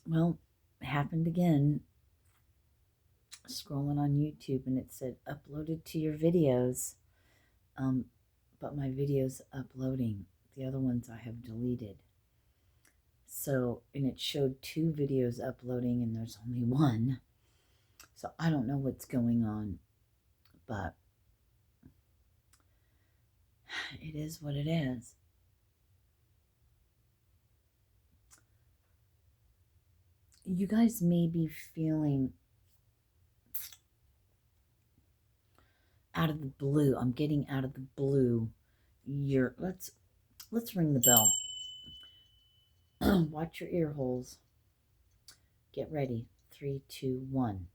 Well, it happened again. Scrolling on YouTube and it said uploaded to your videos. But my video's uploading. The other ones I have deleted. So, and it showed 2 videos uploading and there's only one. So I don't know what's going on, but it is what it is. You guys may be feeling out of the blue. I'm getting out of the blue. Let's ring the bell. Watch your ear holes. Get ready. 3, 2, 1.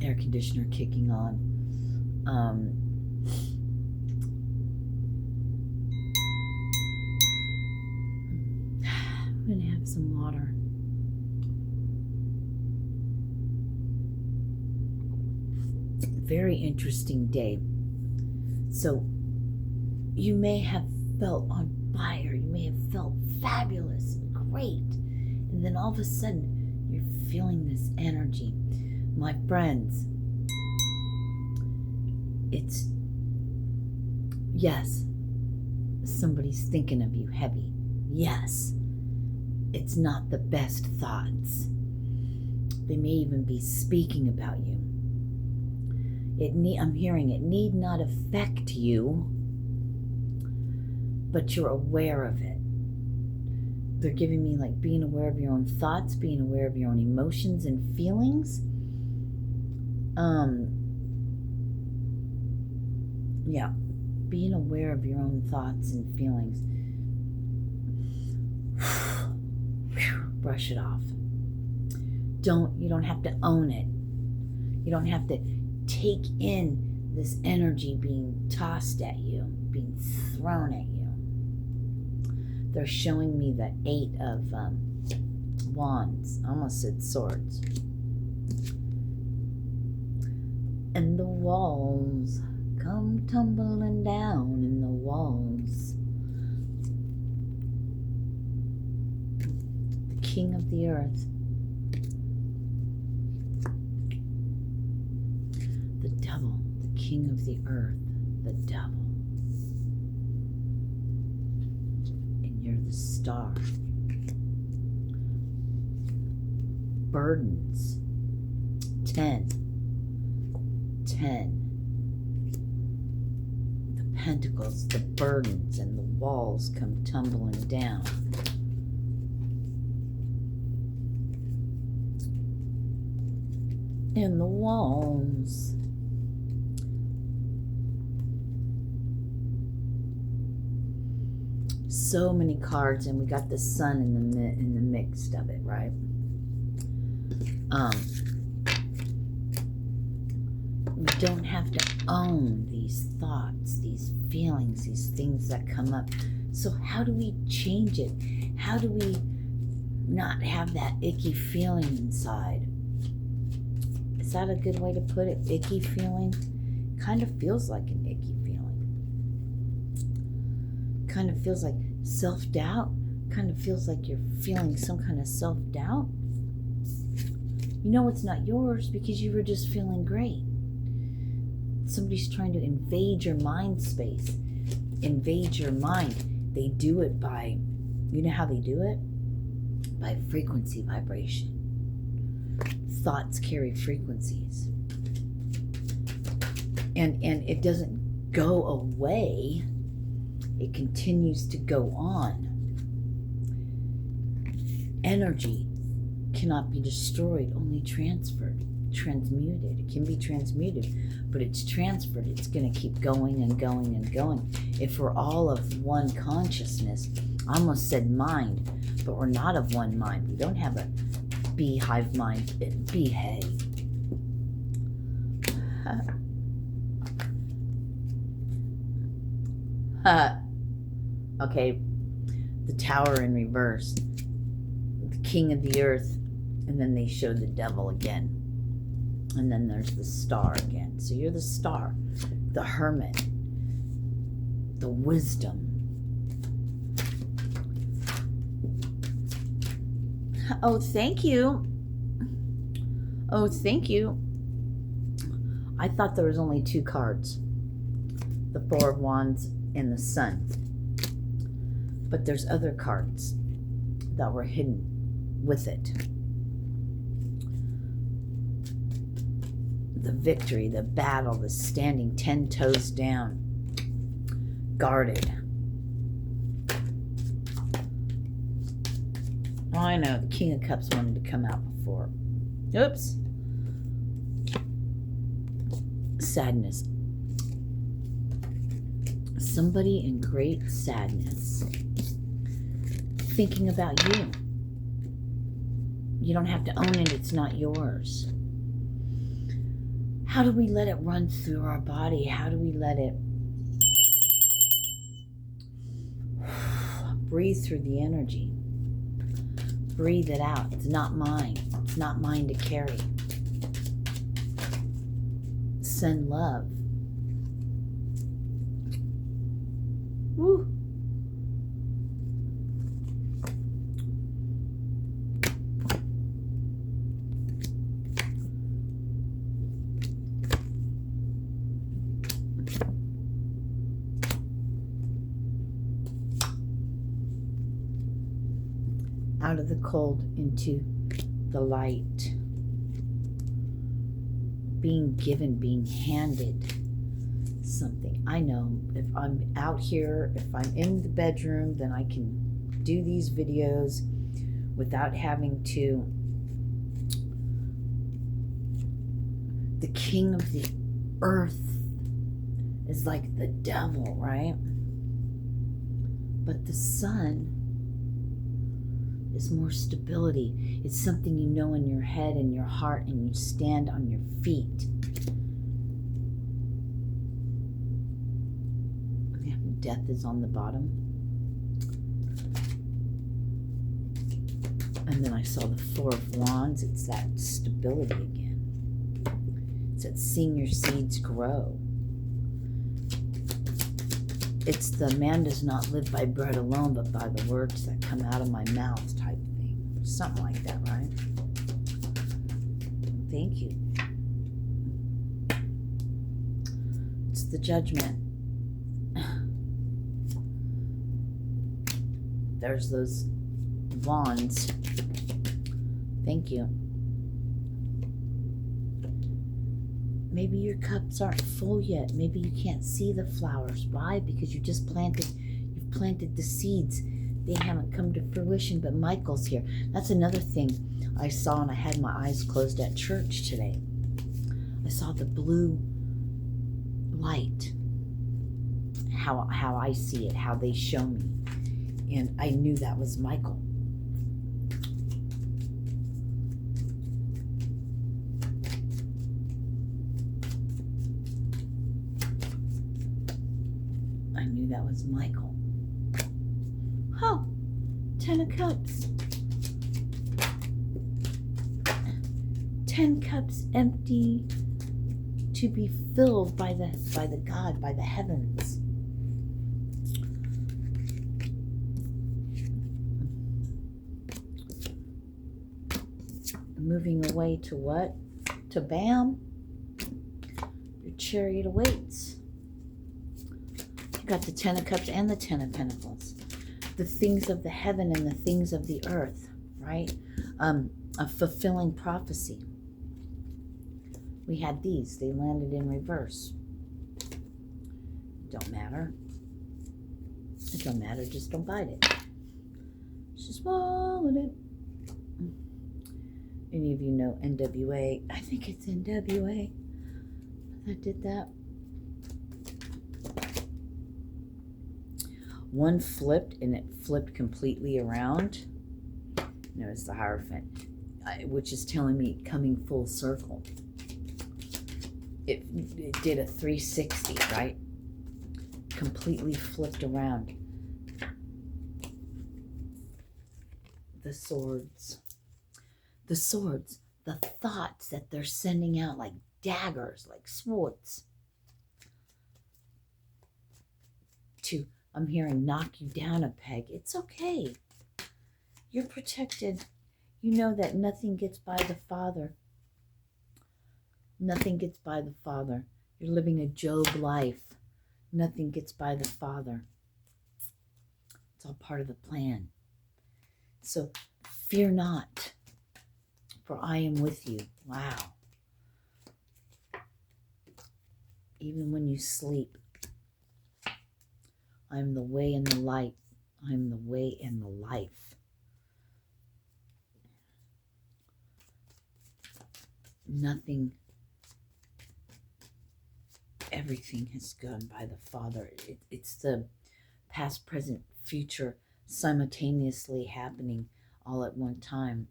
Air conditioner kicking on. I'm gonna have some water. Very interesting day. So you may have felt on fire. You may have felt fabulous and great. And then all of a sudden, you're feeling this energy. My friends, it's, yes, somebody's thinking of you heavy. Yes, it's not the best thoughts. They may even be speaking about you. I'm hearing it need not affect you, but you're aware of it. They're giving me like being aware of your own thoughts, being aware of your own emotions and feelings. Yeah, being aware of your own thoughts and feelings. Brush it off. You don't have to own it. You don't have to take in this energy being tossed at you, being thrown at you. They're showing me the 8 of wands. I almost said swords. And the walls come tumbling down in the walls. The king of the earth. The devil, the king of the earth, the devil. And you're the star. Burdens. 10. The pentacles, the burdens, and the walls come tumbling down. And the walls. So many cards, and we got the sun in the mix of it, right? We don't have to own these thoughts, these feelings, these things that come up. So how do we change it? How do we not have that icky feeling inside? Is that a good way to put it? Icky feeling? Kind of feels like an icky feeling. Kind of feels like self-doubt. Kind of feels like you're feeling some kind of self-doubt. You know it's not yours because you were just feeling great. Somebody's trying to invade your mind space. Invade your mind. They do it by, you know how they do it? By frequency vibration. Thoughts carry frequencies. And it doesn't go away. It continues to go on. Energy cannot be destroyed, only transferred, transmuted. It can be transmuted, but it's transferred. It's going to keep going and going and going. If we're all of one consciousness, I almost said mind, but we're not of one mind. We don't have a beehive mind. Behave. Okay, the tower in reverse, the king of the earth, and then they showed the devil again. And then there's the star again. So you're the star, the hermit, the wisdom. Oh, thank you. Oh, thank you. I thought there was only 2 cards. The Four of Wands and the Sun. But there's other cards that were hidden with it. The victory, the battle, the standing 10 toes down. Guarded. Oh, I know, the King of Cups wanted to come out before. Oops. Sadness. Somebody in great sadness. Thinking about you. You don't have to own it, it's not yours. How do we let it run through our body? How do we let it breathe through the energy? Breathe it out. It's not mine. It's not mine to carry. Send love. Woo. Out of the cold into the light. Being given, being handed something. I know if I'm out here, if I'm in the bedroom, then I can do these videos without having to. The king of the earth is like the devil, right? But the sun is more stability. It's something you know in your head and your heart, and you stand on your feet. Yeah, death is on the bottom. And then I saw the Four of Wands. It's that stability again. It's that seeing your seeds grow. It's the man does not live by bread alone, but by the words that come out of my mouth type thing. Something like that, right? Thank you. It's the Judgment. There's those wands. Thank you. Maybe your cups aren't full yet. Maybe you can't see the flowers. Why? Because you've planted the seeds. They haven't come to fruition, but Michael's here. That's another thing I saw, and I had my eyes closed at church today. I saw the blue light. How I see it, how they show me. And I knew that was Michael. That was Michael. Oh, 10 of Cups. 10 cups empty to be filled by the God, by the heavens. Moving away to what? To Bam. Your chariot awaits. Got the 10 of Cups and the 10 of Pentacles. The things of the heaven and the things of the earth, right? A fulfilling prophecy. We had these. They landed in reverse. Don't matter. It don't matter. Just don't bite it. Just swallow it. Any of you know NWA? I think it's NWA that did that. One flipped, and it flipped completely around. No, it's the Hierophant, which is telling me coming full circle. It did a 360, right? Completely flipped around. The swords. The swords. the thoughts that they're sending out like daggers, like swords, to, I'm hearing, knock you down a peg. It's okay. You're protected. You know that nothing gets by the Father. Nothing gets by the Father. You're living a Job life. Nothing gets by the Father. It's all part of the plan. So fear not, for I am with you. Wow. Even when you sleep, I am the way and the light. I am the way and the life. Nothing, everything has gone by the Father. It's the past, present, future simultaneously happening all at one time.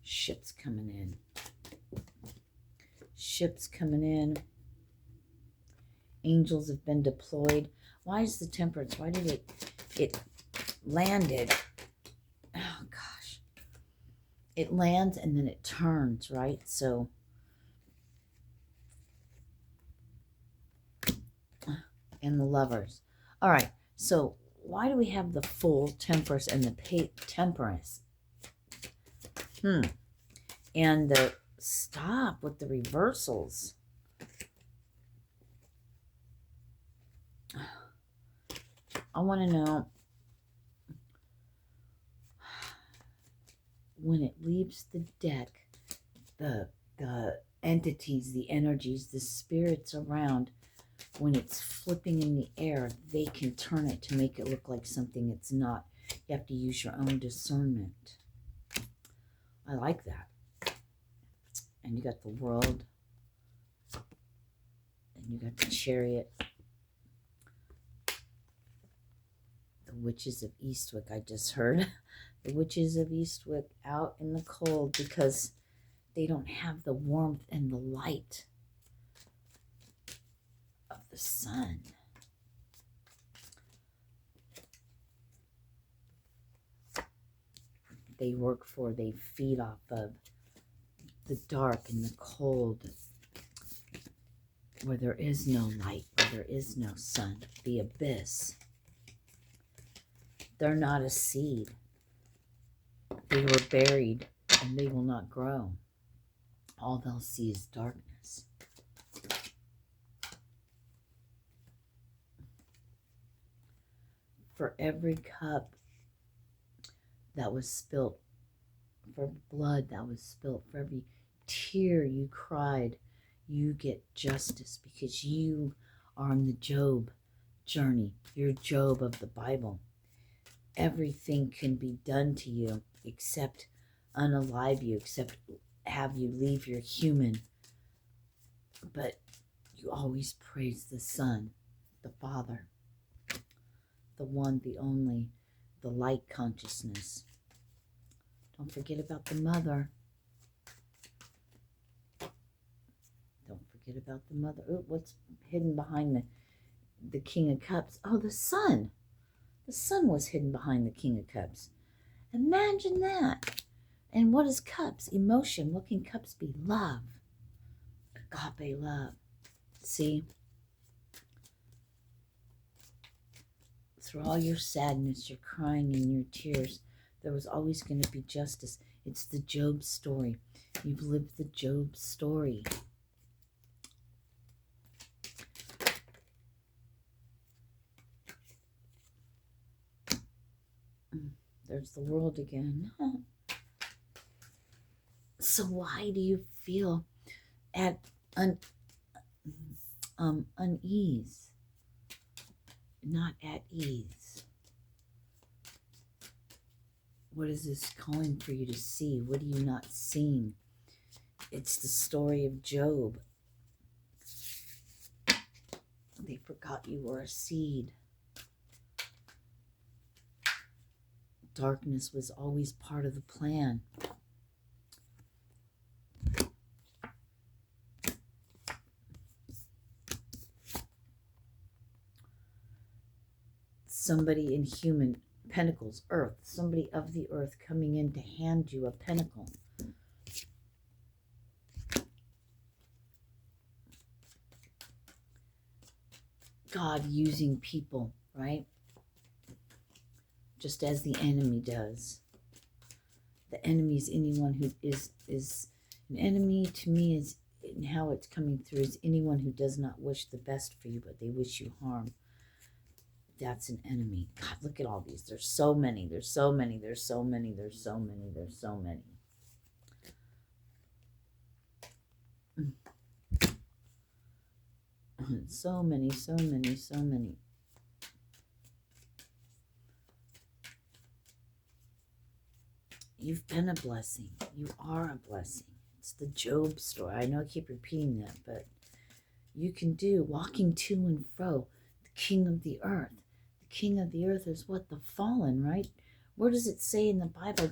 Ships coming in. Ships coming in. Angels have been deployed. Why is the temperance? Why did it landed? Oh gosh. It lands and then it turns, right? So and the Lovers. All right. So why do we have the Fool, Temperance, and the Temperance? And the stop with the reversals. I want to know, when it leaves the deck, the entities, the energies, the spirits around, when it's flipping in the air, they can turn it to make it look like something it's not. You have to use your own discernment. I like that. And you got the World. And you got the Chariot. The Witches of Eastwick, I just heard. The Witches of Eastwick out in the cold because they don't have the warmth and the light of the sun. They work for, they feed off of the dark and the cold, where there is no light, where there is no sun, the abyss. They're not a seed. They were buried and they will not grow. All they'll see is darkness. For every cup that was spilt, for blood that was spilt, for every tear you cried, you get justice, because you are on the Job journey. You're Job of the Bible. Everything can be done to you except unalive you, except have you leave your human. But you always praise the Son, the Father, the one, the only, the light consciousness. Don't forget about the Mother. Don't forget about the Mother. Ooh, what's hidden behind the King of Cups? Oh, the Sun. The Sun was hidden behind the King of Cups. Imagine that. And what is cups? Emotion. What can cups be? Love. Agape love. See? Through all your sadness, your crying, and your tears, there was always going to be justice. It's the Job story. You've lived the Job story. There's the World again. So why do you feel at unease? Not at ease. What is this calling for you to see? What are you not seeing? It's the story of Job. They forgot you were a seed. Darkness was always part of the plan. Somebody in human Pentacles, earth, somebody of the earth coming in to hand you a pentacle. God using people, right? Just as the enemy does. The enemy is anyone who is an enemy to me, is and how it's coming through, is anyone who does not wish the best for you, but they wish you harm. That's an enemy. God, look at all these. There's so many. There's so many. There's so many. There's so many. There's so many. So many, so many, so many. You've been a blessing. You are a blessing. It's the Job story. I know I keep repeating that, but you can do walking to and fro. The king of the earth. The king of the earth is what? The fallen, right? Where does it say in the Bible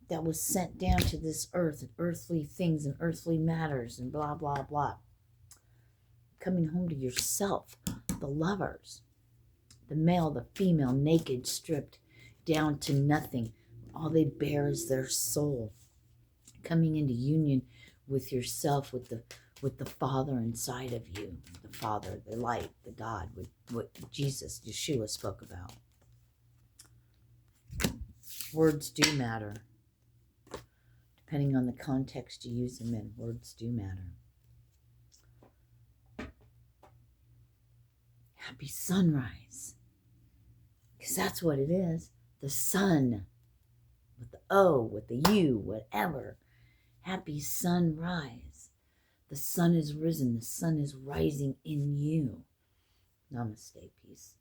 that was sent down to this earth, and earthly things and earthly matters and blah, blah, blah? Coming home to yourself, the lovers, the male, the female, naked, stripped down to nothing. All they bear is their soul. Coming into union with yourself, with the Father inside of you. The Father, the light, the God, what Jesus, Yeshua spoke about. Words do matter. Depending on the context you use them in, words do matter. Happy sunrise. Because that's what it is. The sun. With the O, with the U, whatever. Happy sunrise. The sun is risen. The sun is rising in you. Namaste. Peace.